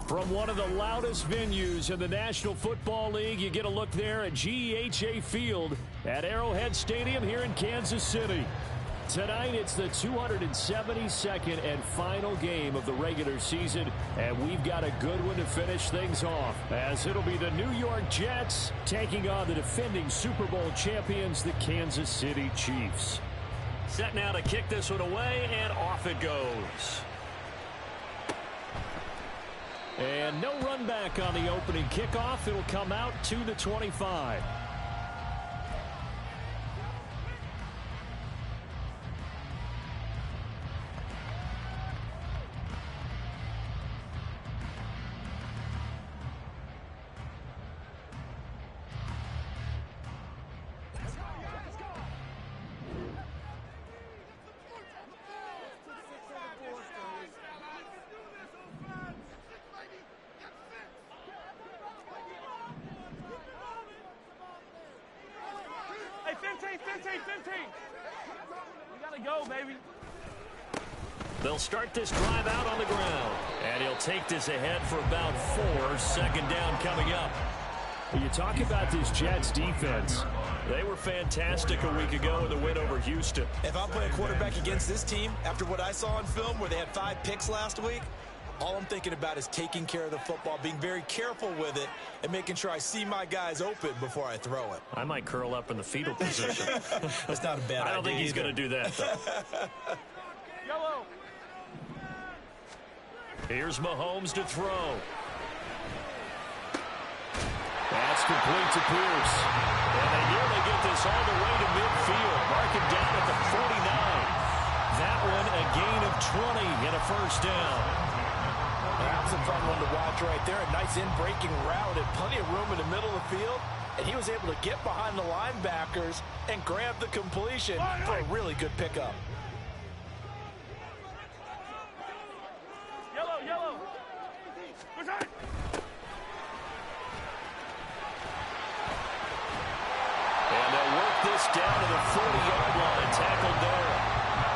From one of the loudest venues in the National Football League, you get a look there at GEHA Field at Arrowhead Stadium here in Kansas City. Tonight, it's the 272nd and final game of the regular season, and we've got a good one to finish things off, as it'll be the New York Jets taking on the defending Super Bowl champions, the Kansas City Chiefs. Set now to kick this one away, and off it goes. And no run back on the opening kickoff. It'll come out to the 25. They'll start this drive out on the ground. And he'll take this ahead for about 4. Second down coming up. You talk about this Jets defense. They were fantastic a week ago in the win over Houston. If I'm playing quarterback against this team, after what I saw on film where they had 5 picks last week, all I'm thinking about is taking care of the football, being very careful with it, and making sure I see my guys open before I throw it. I might curl up in the fetal position. That's not a bad idea. I don't think he's going to do that, though. Yellow. Here's Mahomes to throw. That's complete to Pierce. And they nearly get this all the way to midfield. Mark it down at the 49. That one a gain of 20 and a first down. That's a fun one to watch right there. A nice in-breaking route and plenty of room in the middle of the field. And he was able to get behind the linebackers and grab the completion for a really good pickup. Yellow. And they'll work this down to the 40-yard line. Tackled there.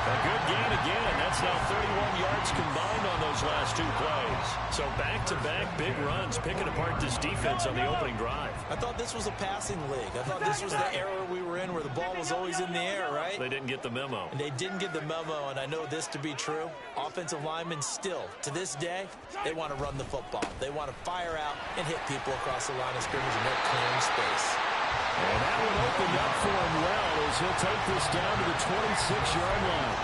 A good gain again. That's now 31 yards combined on those last 2 plays. So back-to-back big runs, picking apart this defense on the opening drive. I thought this was a passing league. I thought this was the era we were in where the ball was always in the air, right? They didn't get the memo. And they didn't get the memo, and I know this to be true. Offensive linemen still, to this day, they want to run the football. They want to fire out and hit people across the line of scrimmage, and they're clearing space. And that one opened up for him well as he'll take this down to the 26-yard line.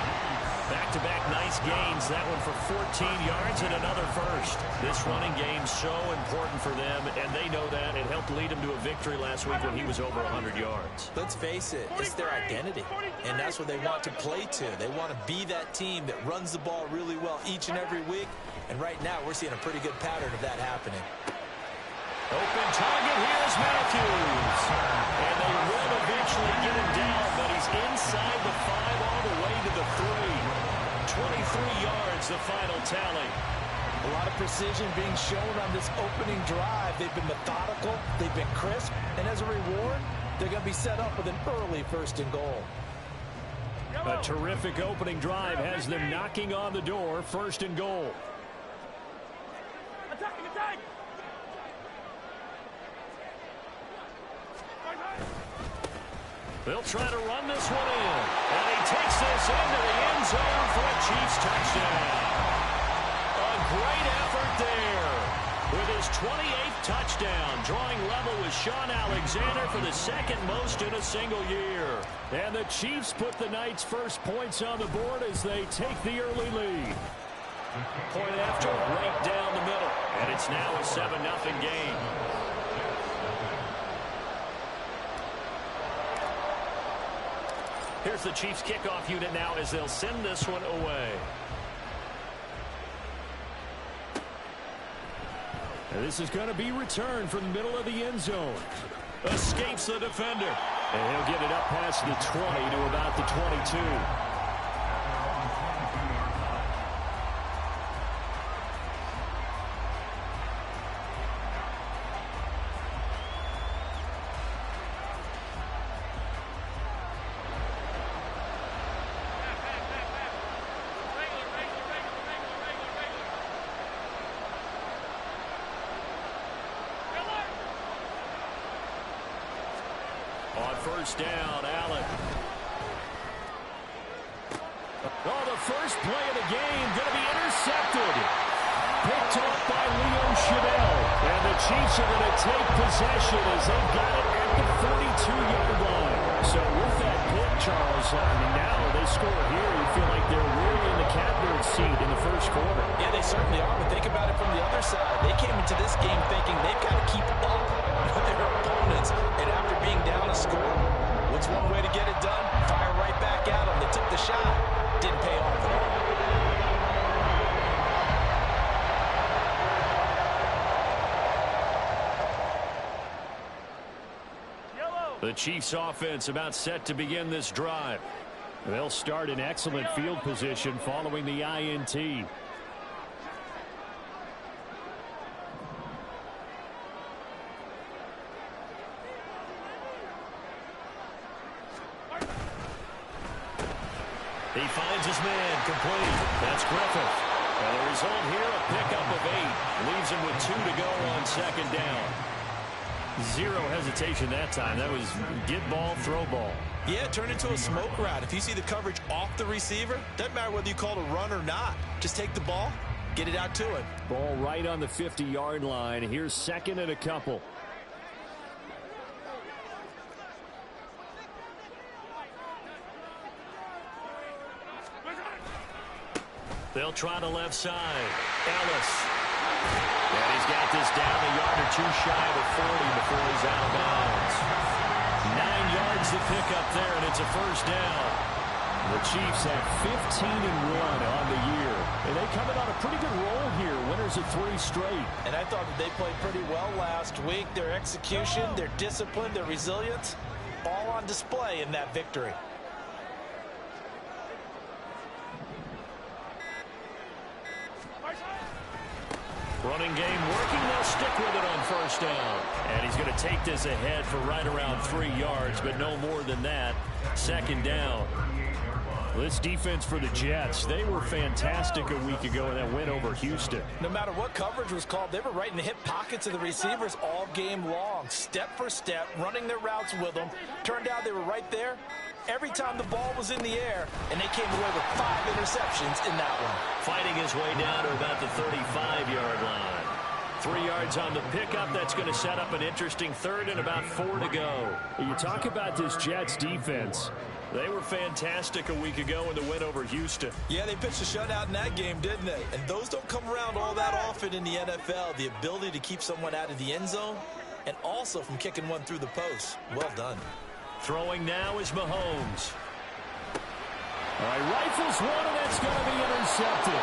Back-to-back nice gains. That one for 14 yards and another first. This running game so important for them, and they know that. It helped lead them to a victory last week when he was over 100 yards. Let's face it, it's their identity, and that's what they want to play to. They want to be that team that runs the ball really well each and every week, and right now we're seeing a pretty good pattern of that happening. Open target, here's Matthews. And they will eventually get him down, but he's inside the 5 all the way to the 3. 23 yards, the final tally. A lot of precision being shown on this opening drive. They've been methodical, they've been crisp, and as a reward, they're going to be set up with an early 1st and goal. A terrific opening drive has them knocking on the door, 1st and goal. Attack! They'll try to run this one in. And he takes this into the end zone for a Chiefs touchdown. A great effort there. With his 28th touchdown, drawing level with Sean Alexander for the 2nd most in a single year. And the Chiefs put the night's first points on the board as they take the early lead. Point after, right down the middle. And it's now a 7-0 game. Here's the Chiefs kickoff unit now as they'll send this one away. And this is going to be returned from the middle of the end zone. Escapes the defender. And he'll get it up past the 20 to about the 22. On first down, Allen. Oh, the first play of the game going to be intercepted. Picked off by Leo Chanel. And the Chiefs are going to take possession as they've got it at the 42-yard line. So with that pick, Charles, now they score here. You feel like they're really in the catbird seat in the first quarter. Yeah, they certainly are, but think about it from the other side. They came into this game thinking they've got to keep up with their opponents. And after being down a score, what's one way to get it done? Fire right back at them. They took the shot. Didn't pay off at all. The Chiefs offense about set to begin this drive. They'll start in excellent field position following the INT. He finds his man complete. That's Griffith. And the result here, a pickup of 8. Leaves him with 2 to go on second down. Zero hesitation that time. That was get ball, throw ball. Yeah, it turned into a smoke route. If you see the coverage off the receiver, doesn't matter whether you call it a run or not. Just take the ball, get it out to him. Ball right on the 50-yard line. Here's second and a couple. They'll try the left side. Ellis. And he's got this down a yard or 2 shy of the 40 before he's out of bounds. 9 yards to pick up there, and it's a first down. The Chiefs have 15-1 on the year. And they come in on a pretty good roll here. Winners of 3 straight. And I thought that they played pretty well last week. Their execution, their discipline, their resilience, all on display in that victory. Running game working. They'll stick with it on first down. And he's going to take this ahead for right around 3 yards, but no more than that. Second down. This defense for the Jets, they were fantastic a week ago in that win over Houston. No matter what coverage was called, they were right in the hip pockets of the receivers all game long. Step for step, running their routes with them. Turned out they were right there every time the ball was in the air, and they came away with 5 interceptions in that one. Fighting his way down to about the 35-yard line. 3 yards on the pickup. That's going to set up an interesting third and about 4 to go. You talk about this Jets defense. They were fantastic a week ago in the win over Houston. Yeah, they pitched a shutout in that game, didn't they? And those don't come around all that often in the NFL. The ability to keep someone out of the end zone and also from kicking one through the post. Well done. Throwing now is Mahomes. All right, rifles one, and that's going to be intercepted.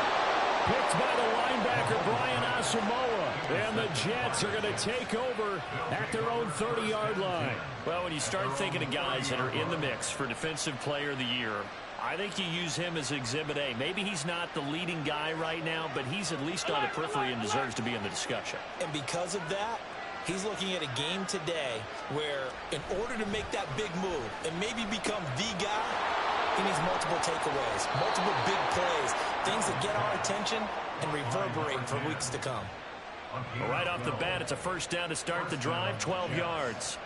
Picked by the linebacker, Brian Asamoah. And the Jets are going to take over at their own 30-yard line. Well, when you start thinking of guys that are in the mix for Defensive Player of the Year, I think you use him as Exhibit A. Maybe he's not the leading guy right now, but he's at least on the periphery and deserves to be in the discussion. And because of that, he's looking at a game today where in order to make that big move and maybe become the guy, he needs multiple takeaways, multiple big plays, things that get our attention and reverberate for weeks to come. Right off the bat, it's a first down to start the drive, 12 yards.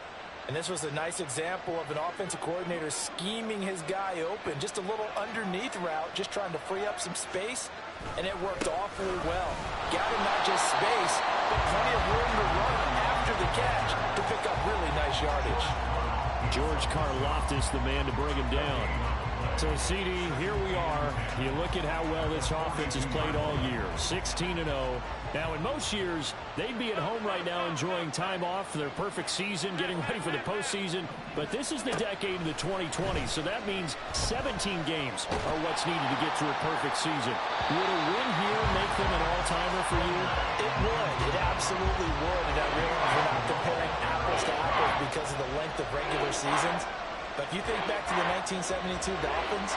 And this was a nice example of an offensive coordinator scheming his guy open. Just a little underneath route, just trying to free up some space, and it worked awfully well. Got him not just space, but plenty of room to run after the catch to pick up really nice yardage. George Karlaftis, the man to bring him down. So, CD, here we are. You look at how well this offense has played all year, 16-0. Now, in most years, they'd be at home right now enjoying time off for their perfect season, getting ready for the postseason. But this is the decade of the 2020s, so that means 17 games are what's needed to get to a perfect season. Would a win here make them an all-timer for you? It would. It absolutely would. And I realize we're not comparing apples to apples because of the length of regular seasons. But if you think back to the 1972 Dolphins,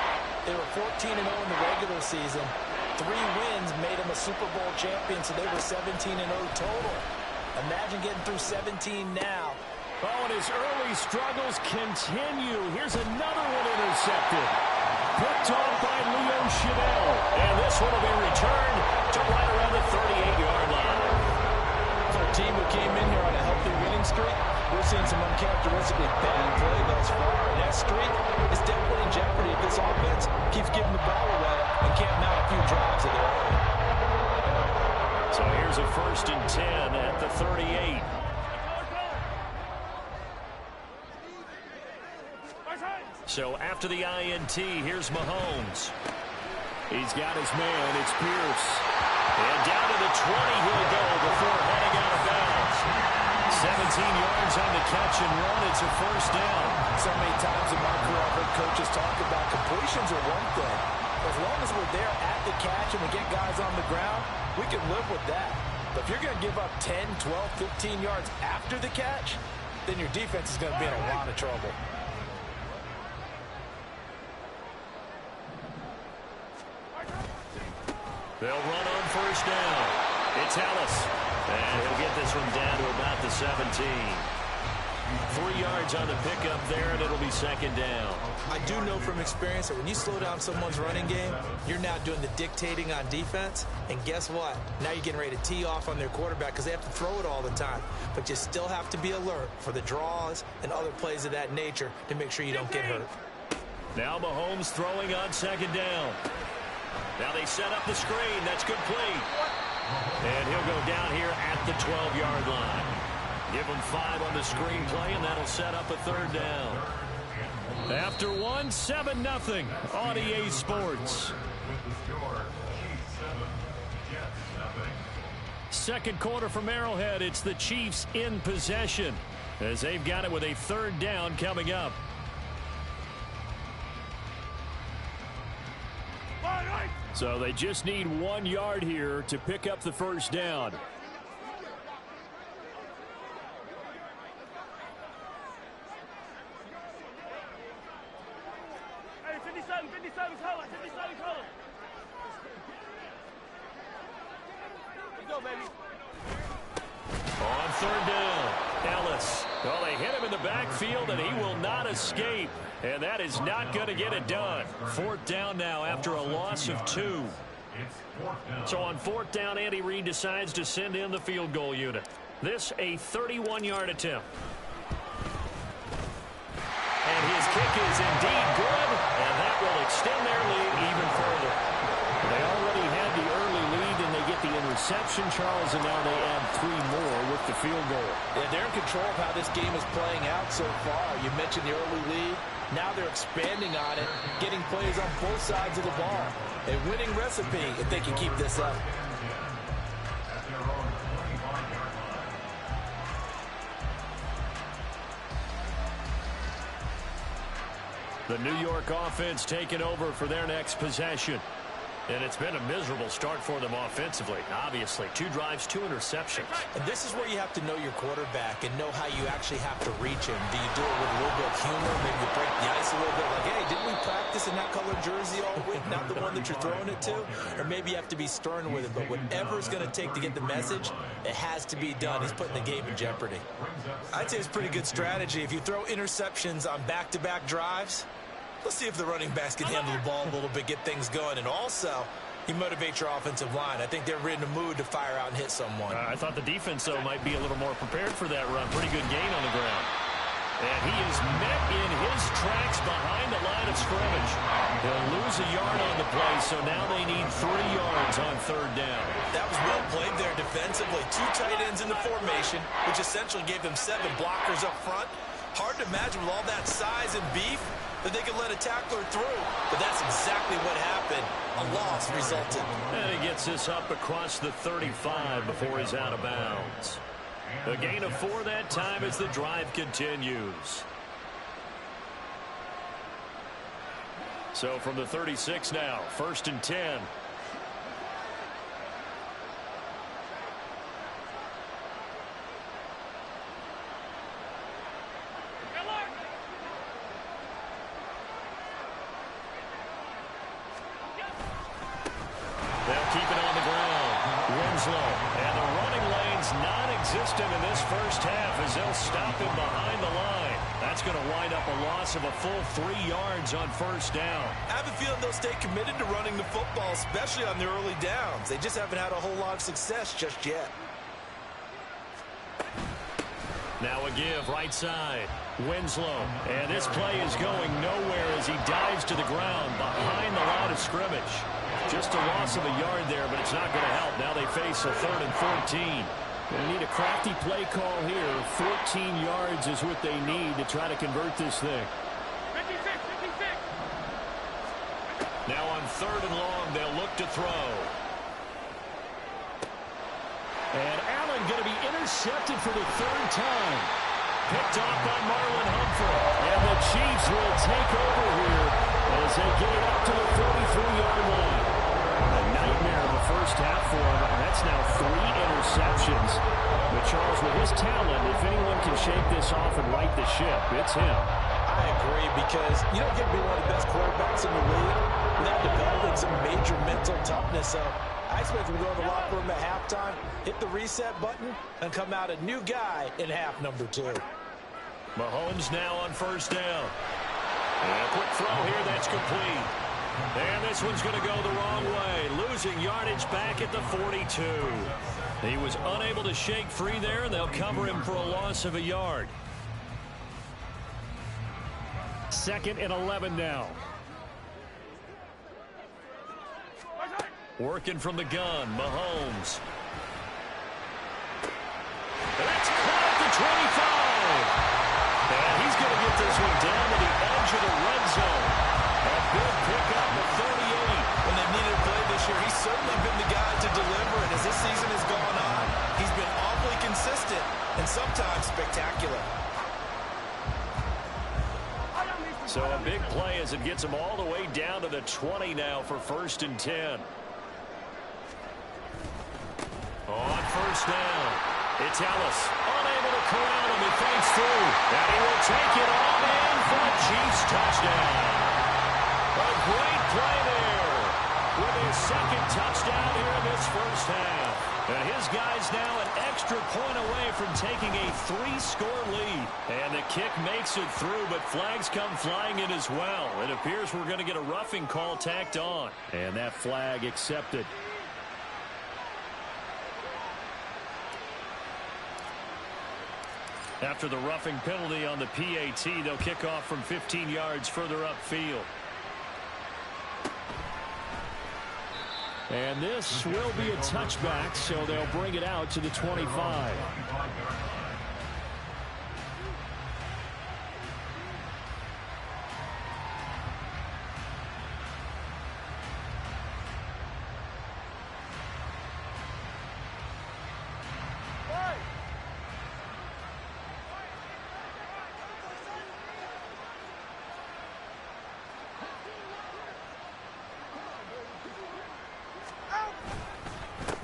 they were 14-0 in the regular season. 3 wins made them a Super Bowl champion, so they were 17-0 total. Imagine getting through 17 now. Oh, and his early struggles continue. Here's another one intercepted. Picked off by Leo Chanel. And this one will be returned to right around the 38-yard line. For a team who came in here on a healthy winning streak, we're seeing some uncharacteristically bad play streak is definitely in jeopardy if this offense keeps giving the ball away and can't mount a few drives of their own. So here's a 1st and 10 at the 38. So after the INT, here's Mahomes. He's got his man. It's Pierce. And down to the 20 he'll go before heading out of bounds. 17 yards on the catch and run. It's a 1st down. So many times in my career I've heard coaches talk about completions are one thing. As long as we're there at the catch and we get guys on the ground, we can live with that. But if you're going to give up 10, 12, 15 yards after the catch, then your defense is going to be in a lot of trouble. They'll run on 1st down. It's Ellis. And he'll get this one down to about the 17. 3 yards on the pickup there, and it'll be 2nd down. I do know from experience that when you slow down someone's running game, you're now doing the dictating on defense. And guess what? Now you're getting ready to tee off on their quarterback because they have to throw it all the time. But you still have to be alert for the draws and other plays of that nature to make sure you don't get hurt. Now Mahomes throwing on 2nd down. Now they set up the screen. That's complete. And he'll go down here at the 12-yard line. Give him 5 on the screen play, and that'll set up a 3rd down. After 1, 7-0 on EA Sports. Second quarter from Arrowhead. It's the Chiefs in possession as they've got it with a 3rd down coming up. So they just need 1 yard here to pick up the 1st down. Hey, 57, 57 color, 57 color. Let's go, baby. On 3rd down, Ellis. Well, they hit him in the backfield, and he will not escape. And that is not going to get it done. 4th down now after a loss of 2. So on 4th down, Andy Reid decides to send in the field goal unit. This a 31-yard attempt. And his kick is indeed good, and that will extend their lead even further. They already had the early lead, and they get the interception, Charles, and now they add 3 more with the field goal. Yeah, they're in control of how this game is playing out so far. You mentioned the early lead. Now they're expanding on it, getting plays on both sides of the ball. A winning recipe if they can keep this up. The New York offense taking over for their next possession. And it's been a miserable start for them offensively, obviously. 2 drives, 2 interceptions. And this is where you have to know your quarterback and know how you actually have to reach him. Do you do it with a little bit of humor? Maybe you break the ice a little bit like, hey, didn't we practice in that color jersey all week? Not the one that you're throwing it to? Or maybe you have to be stern with it. But whatever it's going to take to get the message, it has to be done. He's putting the game in jeopardy. I'd say it's pretty good strategy. If you throw interceptions on back-to-back drives, let's see if the running backs can handle the ball a little bit, get things going. And also, you motivate your offensive line. I think they're in the mood to fire out and hit someone. I thought the defense, though, might be a little more prepared for that run. Pretty good gain on the ground. And he is met in his tracks behind the line of scrimmage. He'll lose a yard on the play, so now they need 3 yards on 3rd down. That was well played there defensively. 2 tight ends in the formation, which essentially gave them 7 blockers up front. Hard to imagine with all that size and beef that they could let a tackler through, but that's exactly what happened. A loss resulted. And he gets this up across the 35 before he's out of bounds. A gain of 4 that time as the drive continues. So from the 36 now, 1st and 10. They'll keep it on the ground. Winslow. And the running lane's non-existent in this first half as they'll stop him behind the line. That's going to wind up a loss of a full 3 yards on 1st down. I have a feeling they'll stay committed to running the football, especially on the early downs. They just haven't had a whole lot of success just yet. Now a give right side. Winslow. And this play is going nowhere as he dives to the ground behind the line of scrimmage. Just a loss of a yard there, but it's not going to help. Now they face a 3rd and 14. They need a crafty play call here. 14 yards is what they need to try to convert this thing. 56, 56. Now on 3rd and long, they'll look to throw. And Allen going to be intercepted for the 3rd time. Picked off by Marlon Humphrey. And the Chiefs will take over here as they get it up to the 43-yard line. A nightmare of a first half for him. That's now 3 interceptions. But Charles, with his talent, if anyone can shake this off and right the ship, it's him. I agree, because you don't get to be one of the best quarterbacks in the league without developing some major mental toughness. So I expect him to go to the locker room at halftime, hit the reset button, and come out a new guy in half number 2. Mahomes now on 1st down. And a quick throw here, that's complete. And this one's going to go the wrong way, losing yardage back at the 42. He was unable to shake free there, and they'll cover him for a loss of a yard. 2nd and 11 now. Working from the gun, Mahomes. That's caught at the 25. And he's going to get this one down to the edge of the red zone. A big pickup at 38. When they needed a play this year, he's certainly been the guy to deliver. And as this season has gone on, he's been awfully consistent and sometimes spectacular. So a big play as it gets him all the way down to the 20 now for 1st and 10. On 1st down, it's Ellis. Unable to corral him. He fights through. And he will take it on in for a Chiefs touchdown. A great play there with his 2nd touchdown here in this first half. And his guy's now an extra point away from taking a 3-score lead. And the kick makes it through, but flags come flying in as well. It appears we're going to get a roughing call tacked on. And that flag accepted. After the roughing penalty on the PAT, they'll kick off from 15 yards further upfield. And this will be a touchback, so they'll bring it out to the 25.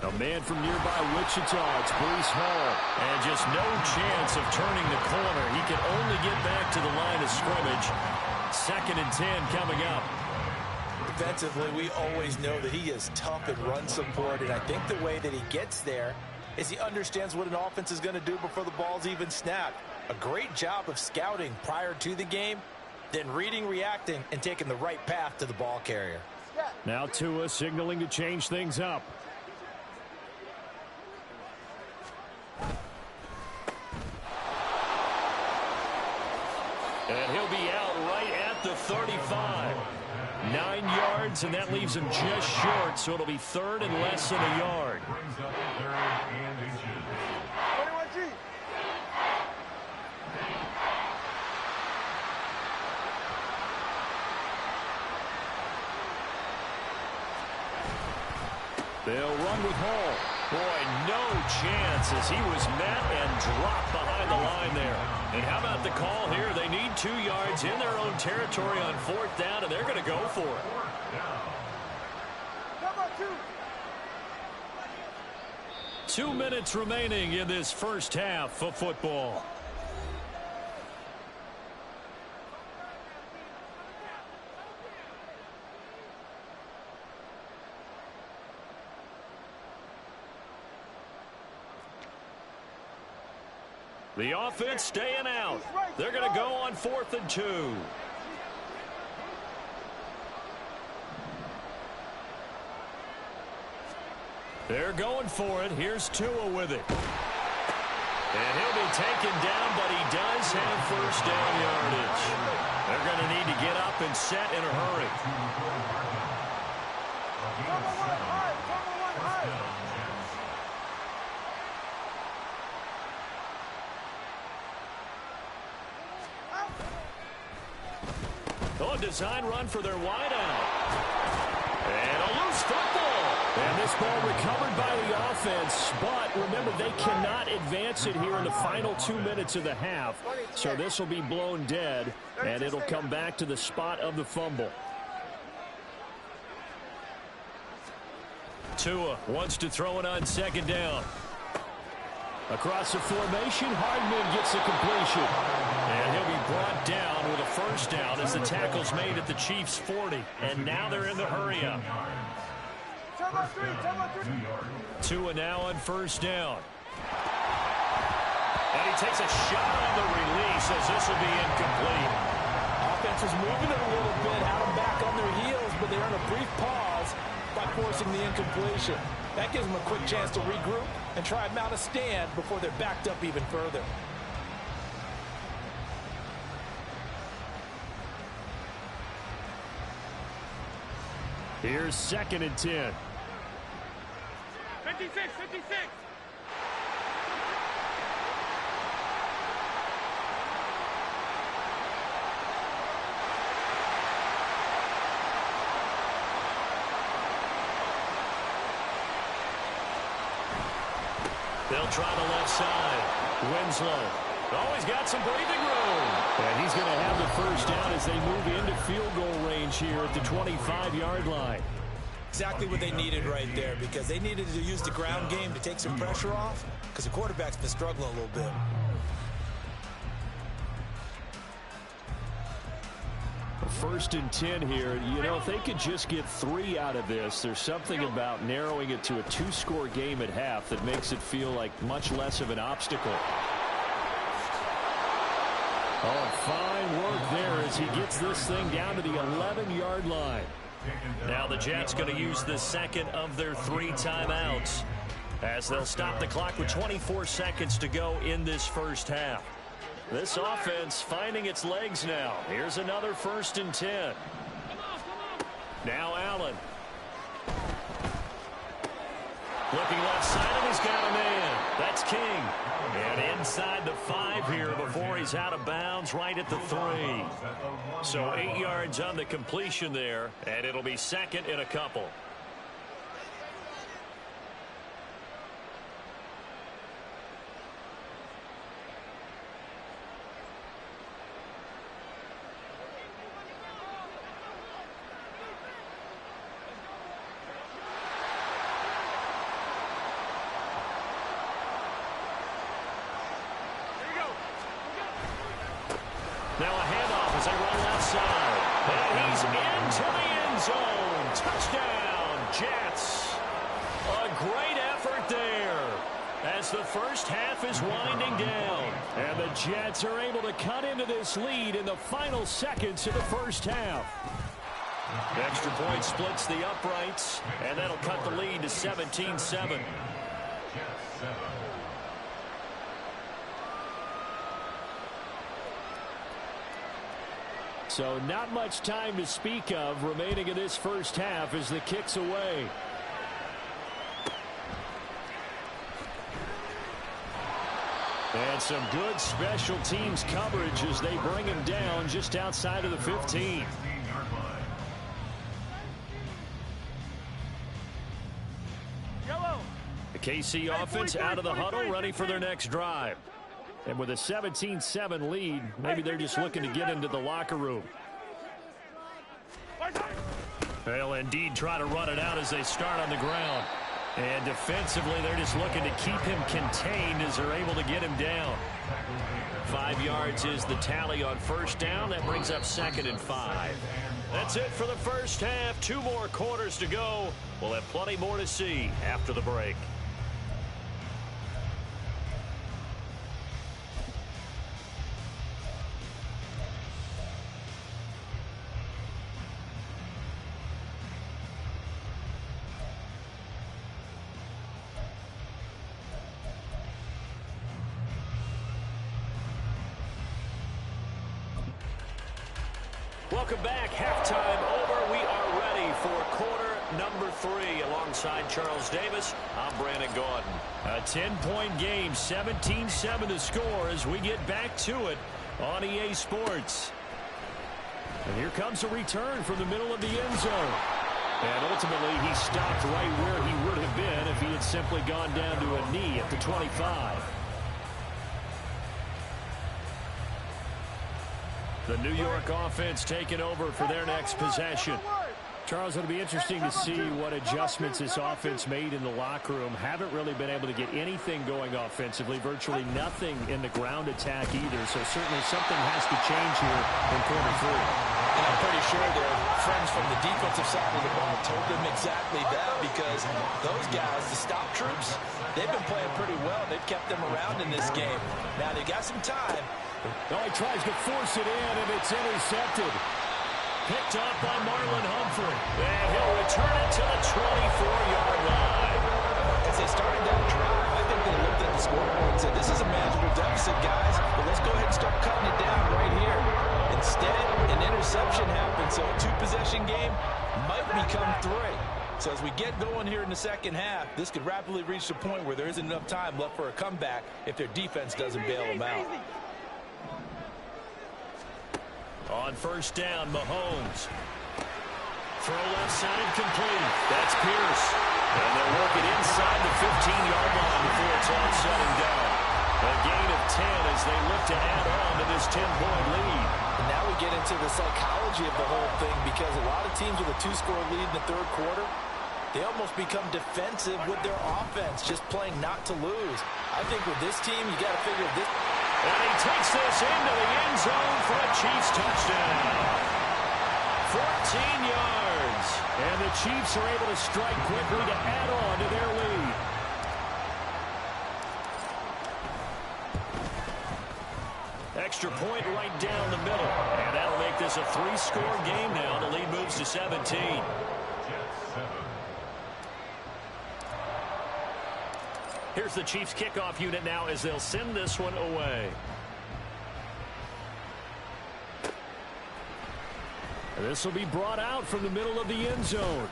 A man from nearby Wichita, it's Breece Hall. And just no chance of turning the corner. He can only get back to the line of scrimmage. 2nd and 10 coming up. Defensively, we always know that he is tough in run support, and I think the way that he gets there is he understands what an offense is going to do before the ball's even snapped. A great job of scouting prior to the game, then reading, reacting, and taking the right path to the ball carrier. Now Tua signaling to change things up. And he'll be out right at the 35. 9 yards, and that leaves him just short, so it'll be 3rd and less than a yard. They'll run with Hall. Boy, no chance as he was met and dropped behind the line there. And how about the call here? They need 2 yards in their own territory on 4th down, and they're going to go for it. 2 minutes remaining in this first half of football. The offense staying out. They're going to go on 4th and 2. They're going for it. Here's Tua with it. And he'll be taken down, but he does have first down yardage. They're going to need to get up and set in a hurry. Oh, design run for their wideout. And a loose football. And this ball recovered by the offense, but remember, they cannot advance it here in the final 2 minutes of the half. So this will be blown dead, and it'll come back to the spot of the fumble. Tua wants to throw it on second down. Across the formation, Hardman gets the completion. And he'll be brought down with a first down as the tackle's made at the Chiefs' 40. And now they're in the hurry-up. Tua now on first down. And he takes a shot on the release as this will be incomplete. Offense was moving it a little bit, had them back on their heels, but they earned a brief pause by forcing the incompletion. That gives them a quick chance to regroup and try and mount a stand before they're backed up even further. Here's 2nd and 10. 56, 56. They'll try the left side. Winslow. Oh, he's got some breathing room. And he's going to have the first down as they move into field goal range here at the 25-yard line. Exactly what they needed right there, because they needed to use the ground game to take some pressure off, because the quarterback's been struggling a little bit. First and 10 here. You know, if they could just get 3 out of this, there's something about narrowing it to a 2-score game at half that makes it feel like much less of an obstacle. Oh, fine work there as he gets this thing down to the 11-yard line. Now the Jets going to use the second of their 3 timeouts as they'll stop the clock with 24 seconds to go in this first half. This offense finding its legs now. Here's another 1st and 10. Now Allen. Looking left side, and he's got a man. That's King. And inside the 5 here before he's out of bounds right at the 3. So 8 yards on the completion there, and it'll be 2nd and a couple. Now a handoff as they run left side. And he's into the end zone. Touchdown, Jets. A great effort there as the first half is winding down. And the Jets are able to cut into this lead in the final seconds of the first half. The extra point splits the uprights, and that'll cut the lead to 17-7. So not much time to speak of remaining in this first half as the kick's away. And some good special teams coverage as they bring him down just outside of the 15. The KC offense out of the huddle, ready for their next drive. And with a 17-7 lead, maybe they're just looking to get into the locker room. They'll indeed try to run it out as they start on the ground. And defensively, they're just looking to keep him contained as they're able to get him down. 5 yards is the tally on first down. That brings up 2nd and 5. That's it for the first half. 2 more quarters to go. We'll have plenty more to see after the break. Welcome back. Halftime over. We are ready for quarter number 3. Alongside Charles Davis, I'm Brandon Gaudin. A 10-point game, 17-7 the score as we get back to it on EA Sports. And here comes a return from the middle of the end zone. And ultimately, he stopped right where he would have been if he had simply gone down to a knee at the 25. The New York offense taking over for their next possession. Charles, it'll be interesting to see what adjustments this offense made in the locker room. Haven't really been able to get anything going offensively, virtually nothing in the ground attack either. So certainly something has to change here in quarter 3. And I'm pretty sure their friends from the defensive side of the ball told them exactly that, because those guys, the stop troops, they've been playing pretty well. They've kept them around in this game. Now they've got some time. Oh, he tries to force it in, and it's intercepted. Picked up by Marlon Humphrey. And he'll return it to the 24-yard line. As they started that drive, I think they looked at the scoreboard and said, this is a manageable deficit, guys, but let's go ahead and start cutting it down right here. Instead, an interception happened, so a 2-possession game might become 3. So as we get going here in the second half, this could rapidly reach the point where there isn't enough time left for a comeback if their defense doesn't bail them out. On first down, Mahomes. Throw left side complete. That's Pierce. And they'll work it inside the 15-yard line before it's all said and done. A gain of 10 as they look to add on to this 10-point lead. And now we get into the psychology of the whole thing, because a lot of teams with a 2-score lead in the third quarter, they almost become defensive with their offense, just playing not to lose. I think with this team, you got to figure this. And he takes this into the end zone for a Chiefs touchdown. 14 yards. And the Chiefs are able to strike quickly to add on to their lead. Extra point right down the middle. And that'll make this a 3-score game now. The lead moves to 17. Here's the Chiefs kickoff unit now as they'll send this one away. This will be brought out from the middle of the end zone.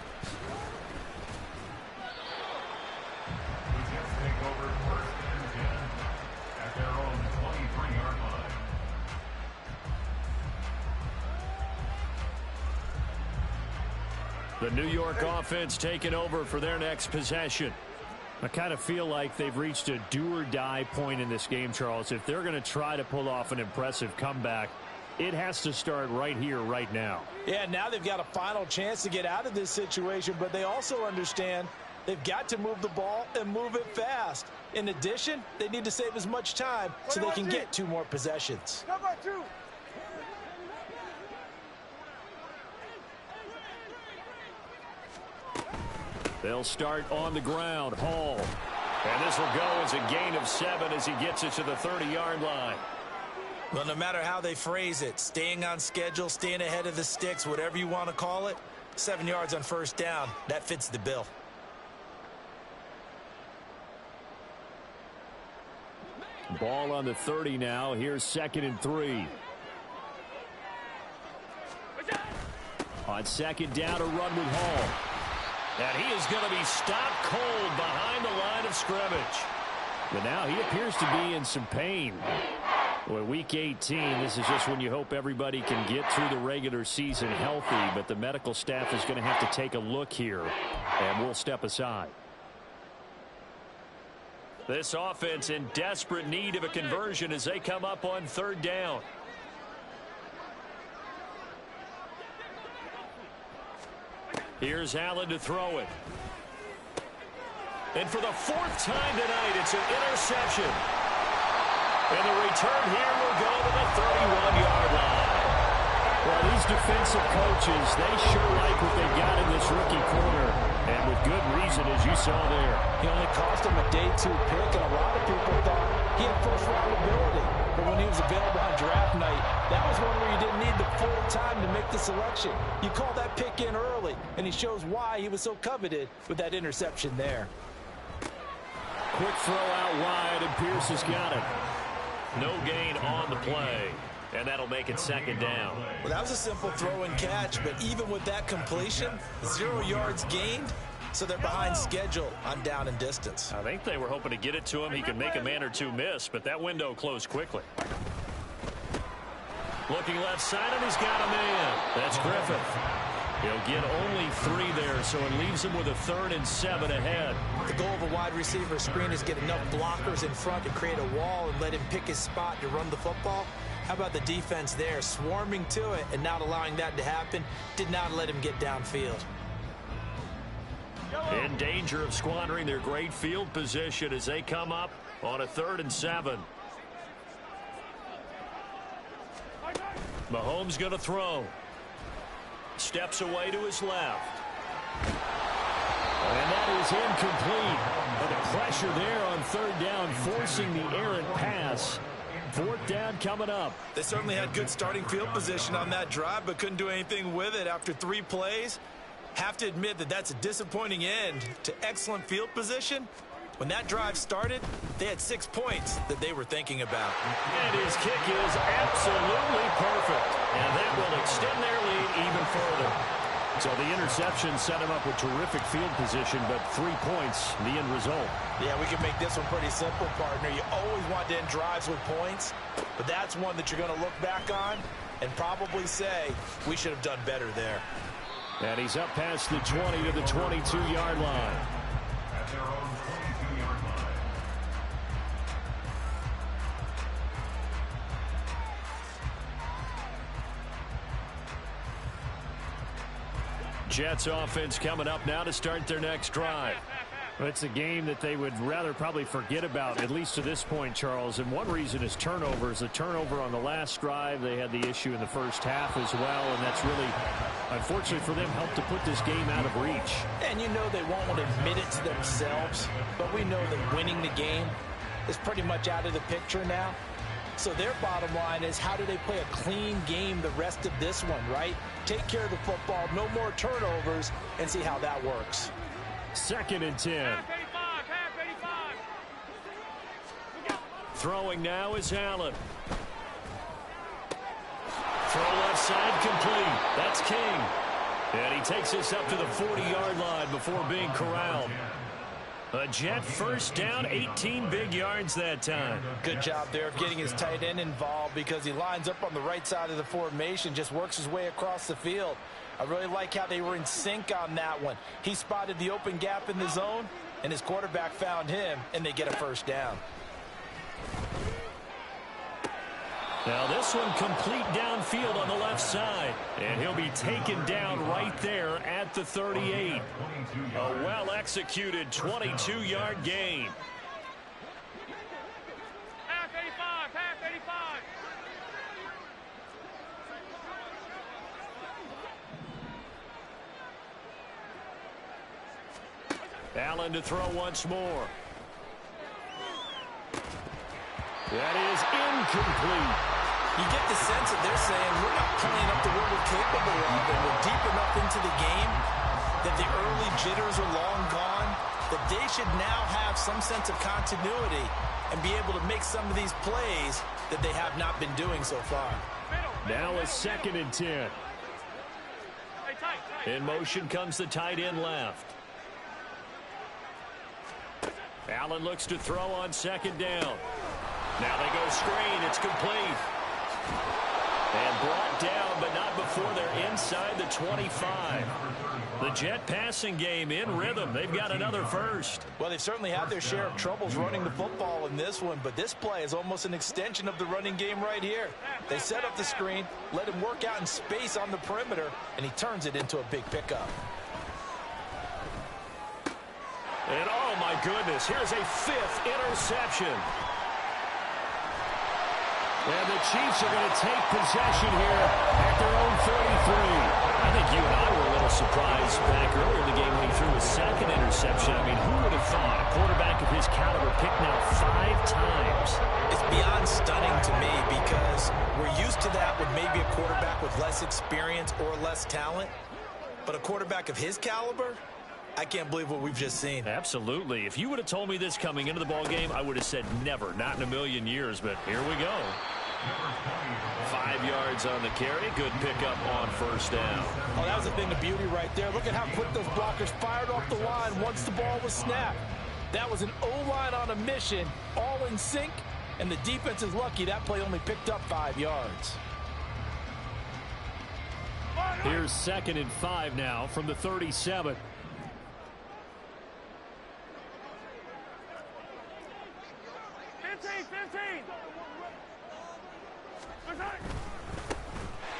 The New York offense taking over for their next possession. I kind of feel like they've reached a do-or-die point in this game, Charles. If they're going to try to pull off an impressive comeback, it has to start right here, right now. Yeah, now they've got a final chance to get out of this situation, but they also understand they've got to move the ball and move it fast. In addition, they need to save as much time so they can get 2 more possessions. They'll start on the ground. Hall. And this will go as a gain of 7 as he gets it to the 30-yard line. Well, no matter how they phrase it, staying on schedule, staying ahead of the sticks, whatever you want to call it, 7 yards on first down, that fits the bill. Ball on the 30 now. Here's 2nd and 3. On 2nd down, a run with Hall. And he is going to be stopped cold behind the line of scrimmage. But now he appears to be in some pain. Well, week 18, this is just when you hope everybody can get through the regular season healthy, but the medical staff is going to have to take a look here, and we'll step aside. This offense in desperate need of a conversion as they come up on 3rd down. Here's Allen to throw it. And for the 4th time tonight, it's an interception. And the return here will go to the 31-yard line. Well, these defensive coaches, they sure like what they got in this rookie corner. And with good reason, as you saw there. He only cost him a day 2 pick, and a lot of people thought he had first-round ability. But when he was available on draft night, that was one where you didn't need the full time to make the selection. You call that pick in early, and he shows why he was so coveted with that interception there. Quick throw out wide, and Pierce has got it. No gain on the play. And that'll make it second down. Well, that was a simple throw and catch, but even with that completion, 0 yards gained, so they're behind schedule on down and distance. I think they were hoping to get it to him. He could make a man or two miss, but that window closed quickly. Looking left side, and he's got a man. That's Griffith. He'll get only 3 there, so it leaves him with a 3rd and 7 ahead. The goal of a wide receiver screen is get enough blockers in front to create a wall and let him pick his spot to run the football. How about the defense there, swarming to it and not allowing that to happen? Did not let him get downfield. In danger of squandering their great field position as they come up on a 3rd and 7. Mahomes going to throw. Steps away to his left. And that is incomplete. But the pressure there on 3rd down, forcing the errant pass. 4th down coming up. They certainly had good starting field position on that drive, but couldn't do anything with it after 3 plays. Have to admit that that's a disappointing end to excellent field position. When that drive started, they had 6 points that they were thinking about. And his kick is absolutely perfect. And that will extend their lead even further. So the interception set him up with terrific field position, but 3 points, the end result. Yeah, we can make this one pretty simple, partner. You always want to end drives with points, but that's one that you're going to look back on and probably say, we should have done better there. And he's up past the 20 to the 22-yard line. Jets offense coming up now to start their next drive. Well, it's a game that they would rather probably forget about, at least to this point, Charles. And one reason is turnovers. A turnover on the last drive. They had the issue in the first half as well, and that's really, unfortunately for them, helped to put this game out of reach. And you know they won't want to admit it to themselves, but we know that winning the game is pretty much out of the picture now. So their bottom line is, how do they play a clean game the rest of this one, right? Take care of the football, no more turnovers, and see how that works. 2nd and 10. Throwing now is Allen. Throw left side complete. That's King. And he takes us up to the 40-yard line before being corralled. A Jet 1st down, 18 big yards that time. Good job there of getting his tight end involved because he lines up on the right side of the formation, just works his way across the field. I really like how they were in sync on that one. He spotted the open gap in the zone, and his quarterback found him, and they get a 1st down. Now this one complete downfield on the left side. And he'll be taken down right there at the 38. A well-executed 22-yard gain. Half 85, half 85. Allen to throw once more. That is incomplete. You get the sense that they're saying, we're not playing up to what we're capable of, and we're deep enough into the game that the early jitters are long gone, that they should now have some sense of continuity and be able to make some of these plays that they have not been doing so far. Now a 2nd and 10. In motion comes the tight end left. Allen looks to throw on 2nd down. Now they go screen. It's complete. And brought down, but not before they're inside the 25. The Jet passing game in rhythm. They've got another 1st. Well, they've certainly had their share of troubles running the football in this one, but this play is almost an extension of the running game right here. They set up the screen, let him work out in space on the perimeter, and he turns it into a big pickup. And oh my goodness, here's a 5th interception. And the Chiefs are going to take possession here at their own 43. I think you and I were a little surprised back earlier in the game when he threw a 2nd interception. I mean, who would have thought a quarterback of his caliber picked now 5 times? It's beyond stunning to me because we're used to that with maybe a quarterback with less experience or less talent. But a quarterback of his caliber, I can't believe what we've just seen. Absolutely. If you would have told me this coming into the ball game, I would have said never, not in a million years. But here we go. 5 yards on the carry. Good pickup on first down. Oh, that was a thing of beauty right there. Look at how quick those blockers fired off the line once the ball was snapped. That was an O-line on a mission, all in sync, and the defense is lucky that play only picked up 5 yards. Here's 2nd and 5 now from the 37.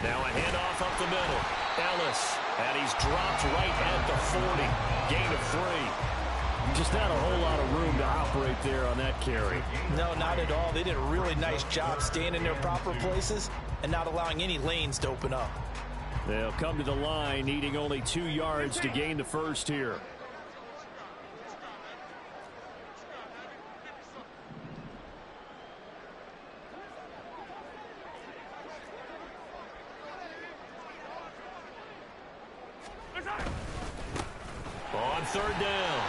Now a handoff up the middle. Ellis, and he's dropped right at the 40. Gain of 3. Just not a whole lot of room to operate there on that carry. No, not at all. They did a really nice job staying in their proper places and not allowing any lanes to open up. They'll come to the line needing only 2 yards to gain the first here. On 3rd down,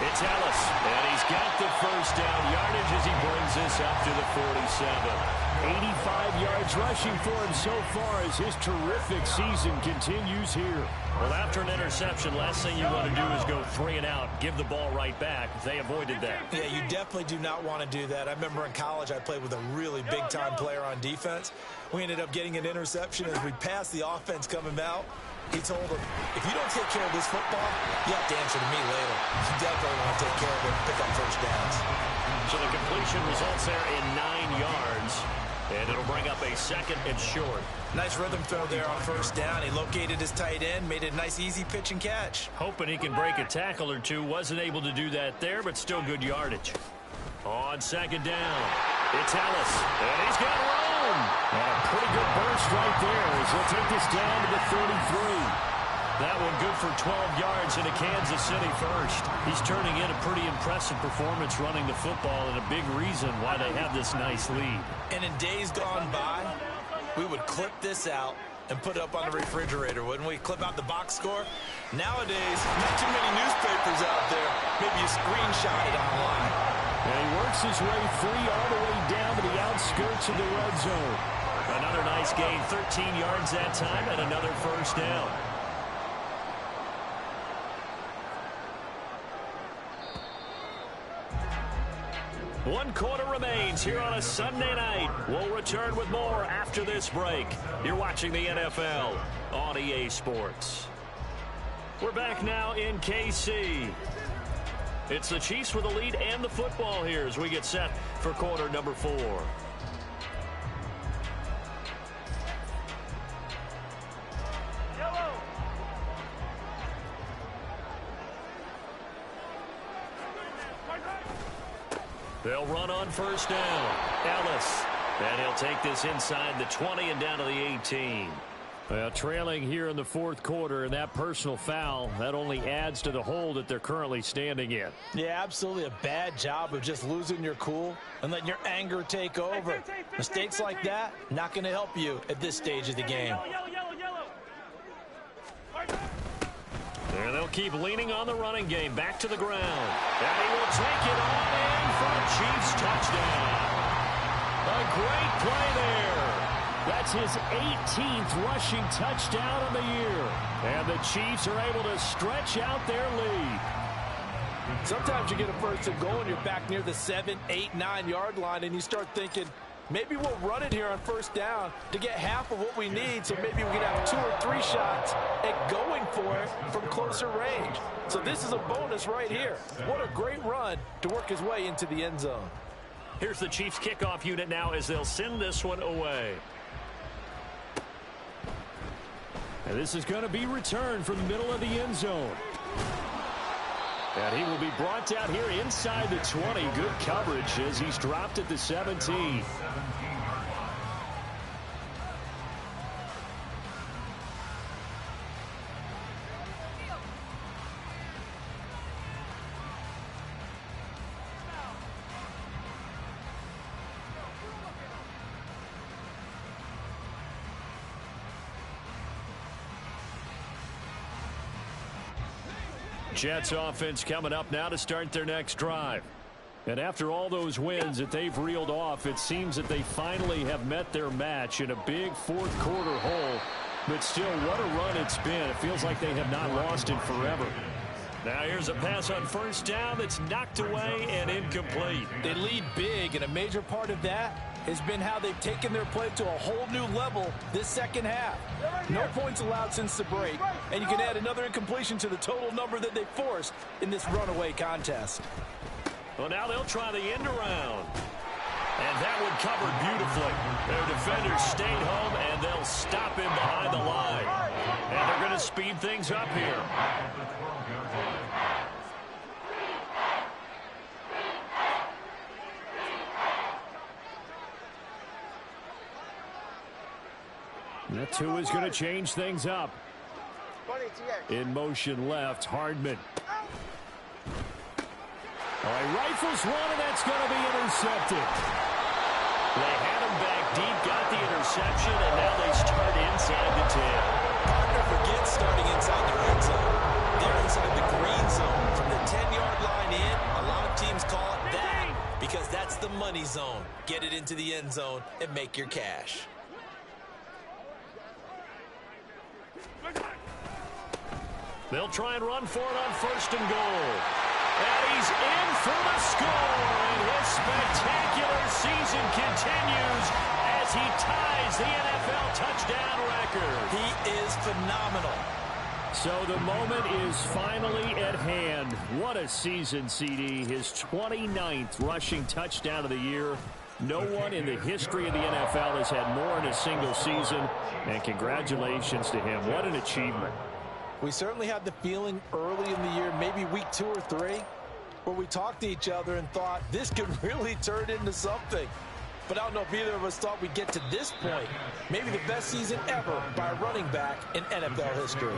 it's Ellis, and he's got the first down yardage as he brings this up to the 47. 85 yards rushing for him so far as his terrific season continues here. Well, after an interception, last thing you want to do is go 3 and out, give the ball right back. They avoided that. Yeah, you definitely do not want to do that. I remember in college I played with a really big-time player on defense. We ended up getting an interception as we passed the offense coming out. He told him, if you don't take care of this football, you have to answer to me later. You definitely want to take care of it and pick up first downs. So the completion results there in 9 yards. And it'll bring up a 2nd and short. Nice rhythm throw there on first down. He located his tight end, made it a nice easy pitch and catch. Hoping he can break a tackle or two. Wasn't able to do that there, but still good yardage. On 2nd down, it's Ellis. And he's got room. And a pretty good burst right there as he'll take this down to the 33. That one good for 12 yards into Kansas City first. He's turning in a pretty impressive performance running the football and a big reason why they have this nice lead. And in days gone by, we would clip this out and put it up on the refrigerator, wouldn't we? Clip out the box score. Nowadays, not too many newspapers out there. Maybe you screenshot it online. And he works his way free all the way down to the outskirts of the red zone. Another nice gain, 13 yards that time, and another first down. One quarter remains here on a Sunday night. We'll return with more after this break. You're watching the NFL on EA Sports. We're back now in KC. It's the Chiefs with the lead and the football here as we get set for quarter number 4. They'll run on first down. Ellis. And he'll take this inside the 20 and down to the 18. Well, trailing here in the 4th quarter, and that personal foul, that only adds to the hole that they're currently standing in. Yeah, absolutely a bad job of just losing your cool and letting your anger take over. Mistakes like that, not going to help you at this stage of the game. There they'll keep leaning on the running game. Back to the ground. And he will take it on in for a Chiefs touchdown. A great play there. That's his 18th rushing touchdown of the year. And the Chiefs are able to stretch out their lead. Sometimes you get a first and goal and you're back near the 7, 8, 9 yard line and you start thinking, maybe we'll run it here on first down to get half of what we need, so maybe we can have 2 or 3 shots at going for it from closer range. So this is a bonus right here. What a great run to work his way into the end zone. Here's the Chiefs kickoff unit now as they'll send this one away. And this is going to be returned from the middle of the end zone. And he will be brought down here inside the 20. Good coverage as he's dropped at the 17. Jets offense coming up now to start their next drive. And after all those wins that they've reeled off, it seems that they finally have met their match in a big fourth quarter hole. But still, what a run it's been. It feels like they have not lost in forever. Now here's a pass on first down that's knocked away and incomplete. They lead big, and a major part of that has been how they've taken their play to a whole new level this second half. No points allowed since the break, and you can add another incompletion to the total number that they forced in this runaway contest. Well, now they'll try the end around. And that one covered beautifully. Their defenders stayed home, and they'll stop him behind the line. And they're going to speed things up here. That two is going to change things up. In motion left, Hardman. He rifles one, and that's going to be intercepted. They had him back deep, got the interception, and now they start inside the 10. Partner forgets starting inside the red zone. They're inside the green zone. From the 10-yard line in, a lot of teams call it that because that's the money zone. Get it into the end zone and make your cash. They'll try and run for it on first and goal. And he's in for the score, and his spectacular season continues as he ties the NFL touchdown record. He is phenomenal. So the moment is finally at hand. What a season, CD. His 29th rushing touchdown of the year. No one in the history of the NFL has had more in a single season, and congratulations to him. What an achievement. We certainly had the feeling early in the year, maybe week 2 or 3, where we talked to each other and thought this could really turn into something. But I don't know if either of us thought we'd get to this point. Maybe the best season ever by a running back in NFL history.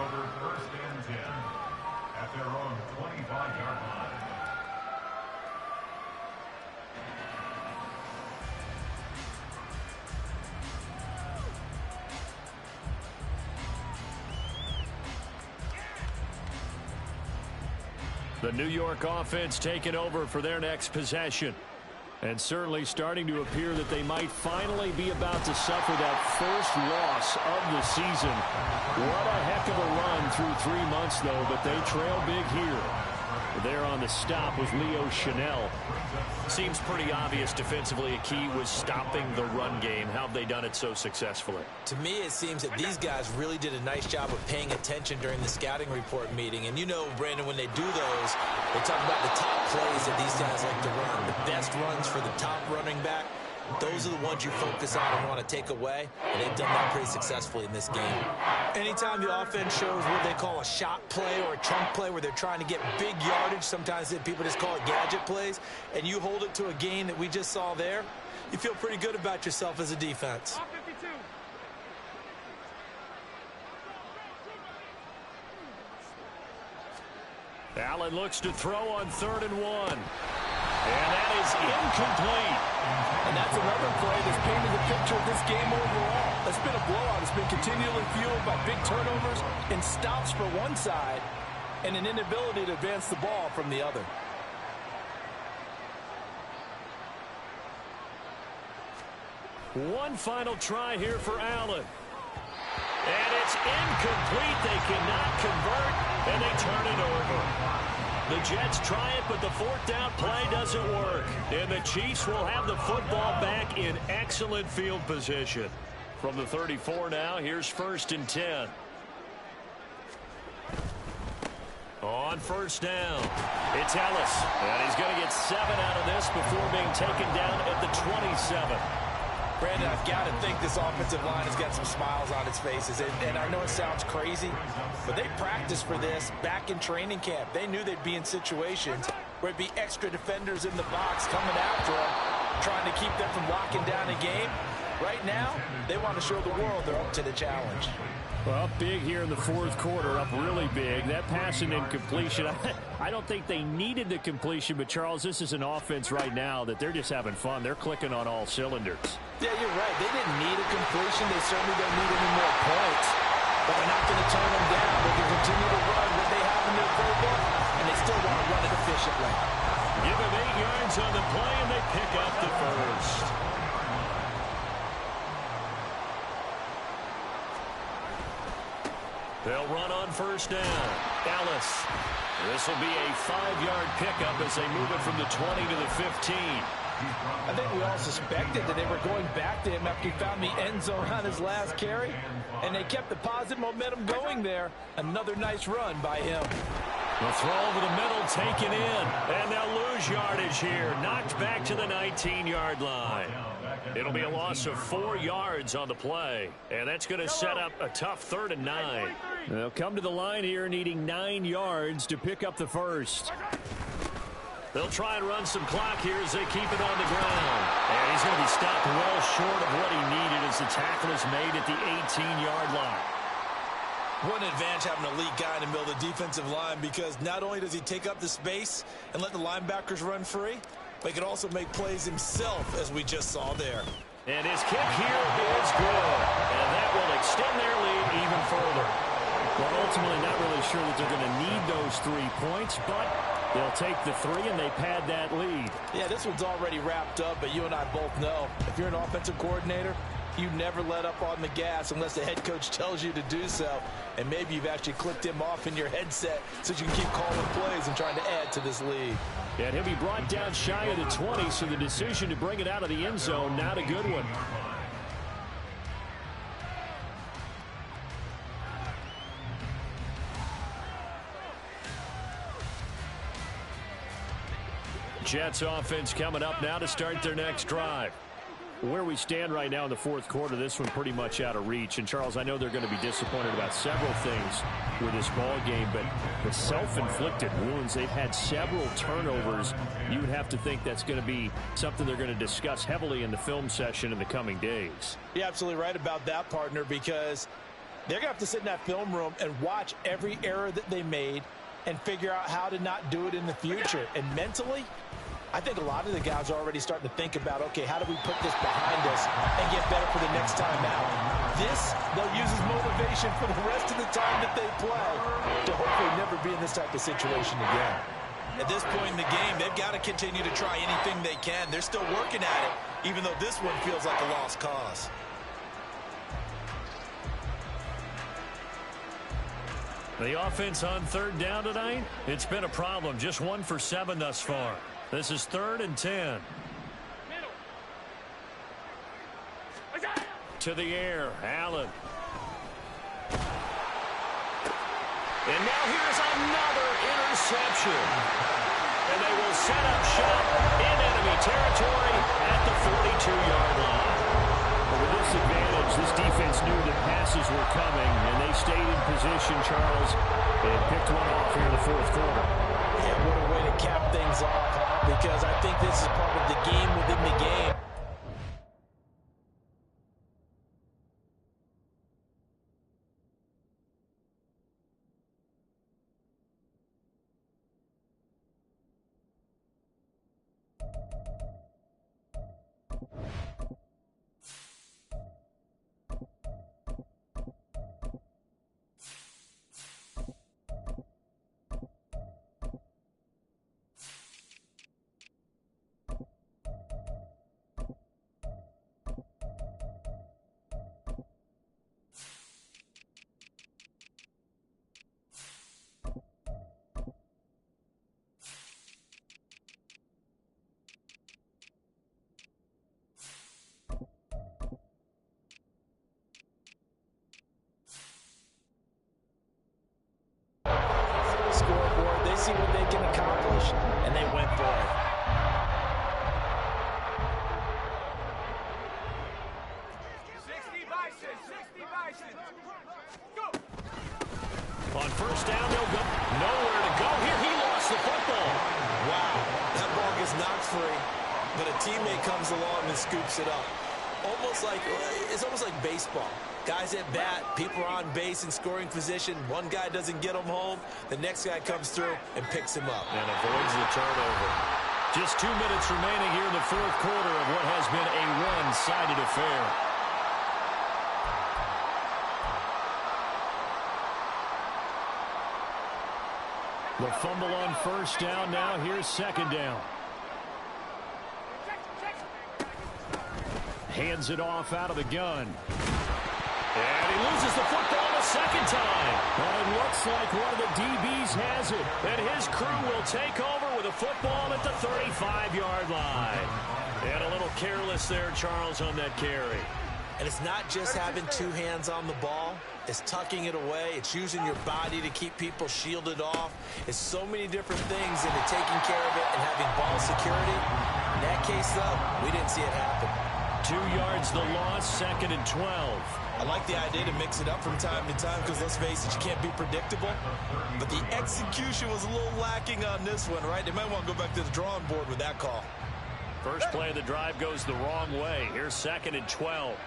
At their own 25-yard line. The New York offense taking over for their next possession. And certainly starting to appear that they might finally be about to suffer that first loss of the season. What a heck of a run through 3 months, though, but they trail big here. There on the stop was Leo Chanel. Seems pretty obvious defensively a key was stopping the run game. How have they done it so successfully? To me, it seems that these guys really did a nice job of paying attention during the scouting report meeting. And you know, Brandon, when they do those, they talk about the top plays that these guys like to run. The best runs for the top running back. Those are the ones you focus on and want to take away, and they've done that pretty successfully in this game. Anytime the offense shows what they call a shot play or a chunk play where they're trying to get big yardage, sometimes people just call it gadget plays, and you hold it to a game that we just saw there, you feel pretty good about yourself as a defense. Allen looks to throw on 3rd and 1. And that is incomplete. And that's another play that's painted the picture of this game overall. It's been a blowout. It's been continually fueled by big turnovers and stops for one side and an inability to advance the ball from the other. One final try here for Allen. And it's incomplete. They cannot convert, and they turn it over. The Jets try it, but the 4th down play doesn't work. And the Chiefs will have the football back in excellent field position. From the 34 now, here's 1st and 10. On 1st down, it's Ellis. And he's going to get 7 out of this before being taken down at the 27. Brandon, I've got to think this offensive line has got some smiles on its faces. And I know it sounds crazy, but they practiced for this back in training camp. They knew they'd be in situations where it'd be extra defenders in the box coming after them, trying to keep them from locking down a game. Right now, they want to show the world they're up to the challenge. Well, up big here in the 4th quarter, up really big. That pass and incompletion, I don't think they needed the completion, but Charles, this is an offense right now that they're just having fun. They're clicking on all cylinders. Yeah, you're right. They didn't need a completion. They certainly don't need any more points. But they're not going to turn them down. They can continue to run what they have in their playbook, and they still want to run it efficiently. Give him 8 yards on the play, and they pick up the first. They'll run on first down. Ellis. This will be a 5-yard pickup as they move it from the 20 to the 15. I think we all suspected that they were going back to him after he found the end zone on his last carry, and they kept the positive momentum going there. Another nice run by him. The throw over the middle taken in, and they'll lose yardage here. Knocked back to the 19-yard line. It'll be a loss of 4 yards on the play, and that's going to set up a tough 3rd and 9. They'll come to the line here needing 9 yards to pick up the first. They'll try and run some clock here as they keep it on the ground. And he's going to be stopped well short of what he needed as the tackle is made at the 18-yard line. What an advantage having a elite guy in the middle of the defensive line, because not only does he take up the space and let the linebackers run free, but he can also make plays himself, as we just saw there. And his kick here is good. And that will extend their lead even further. Well, ultimately not really sure that they're going to need those 3 points, but they'll take the 3 and they pad that lead. Yeah, this one's already wrapped up, but you and I both know if you're an offensive coordinator, you never let up on the gas unless the head coach tells you to do so. And maybe you've actually clicked him off in your headset so you can keep calling plays and trying to add to this lead. And he'll be brought down shy of the 20, so the decision to bring it out of the end zone, not a good one. Jets offense coming up now to start their next drive. Where we stand right now in the 4th quarter, this one pretty much out of reach. And, Charles, I know they're going to be disappointed about several things with this ball game, but the self-inflicted wounds, they've had several turnovers. You would have to think that's going to be something they're going to discuss heavily in the film session in the coming days. You're absolutely right about that, partner, because they're going to have to sit in that film room and watch every error that they made and figure out how to not do it in the future. And mentally, I think a lot of the guys are already starting to think about, okay, how do we put this behind us and get better for the next time out? This, they'll use as motivation for the rest of the time that they play to hopefully never be in this type of situation again. At this point in the game, they've got to continue to try anything they can. They're still working at it, even though this one feels like a lost cause. The offense on 3rd down tonight, it's been a problem. Just 1 for 7 thus far. This is 3rd and 10. To the air, Allen. And now here's another interception. And they will set up shop in enemy territory at the 42-yard line. But with this advantage, this defense knew that passes were coming, and they stayed in position, Charles, and picked one off here in the 4th quarter. Yeah, what a way to cap things off, because I think this is part of the game within the game. Scoreboard, they see what they can accomplish, and they went for it. On first down, they'll go. Nowhere to go here. He lost the football. Wow, that ball gets knocked free, but a teammate comes along and scoops it up. It's almost like baseball. Guys at bat, people are on base in scoring position. One guy doesn't get him home. The next guy comes through and picks him up. And avoids the turnover. Just 2 minutes remaining here in the 4th quarter of what has been a one-sided affair. The fumble on first down. Now here's second down. Hands it off out of the gun. And he loses the football the second time. Well, it looks like one of the DBs has it. And his crew will take over with a football at the 35-yard line. And a little careless there, Charles, on that carry. And it's not just having two hands on the ball. It's tucking it away. It's using your body to keep people shielded off. It's so many different things into taking care of it and having ball security. In that case, though, we didn't see it happen. 2 yards the loss, second and 12. I like the idea to mix it up from time to time because, let's face it, you can't be predictable. But the execution was a little lacking on this one, right? They might want to go back to the drawing board with that call. First play of the drive goes the wrong way. Here's second and 12.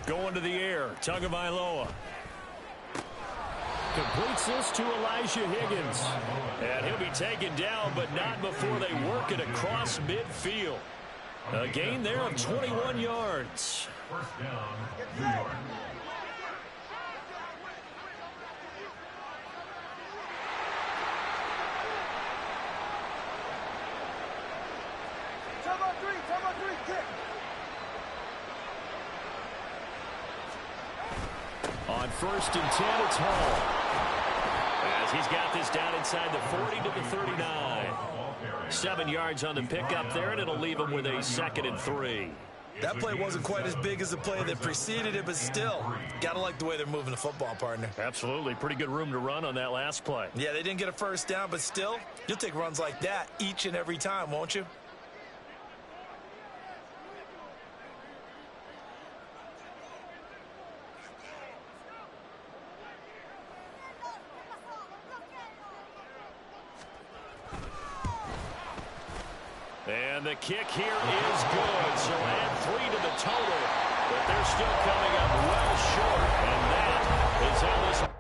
Going to the air, Tagovailoa. Completes this to Elijah Higgins. And he'll be taken down, but not before they work it across midfield. A gain there of 21 yards. First down, New York. On first and 10, it's Hall. As he's got this down inside the 40 to the 39. 7 yards on the pickup there, and it'll leave him with a second and 3. That play wasn't quite as big as the play that preceded it, but still, gotta like the way they're moving the football, partner. Absolutely. Pretty good room to run on that last play. Yeah, they didn't get a first down, but still, you'll take runs like that each and every time, won't you? And the kick here is good. So add 3 to the total. But they're still coming up well short. And that is how this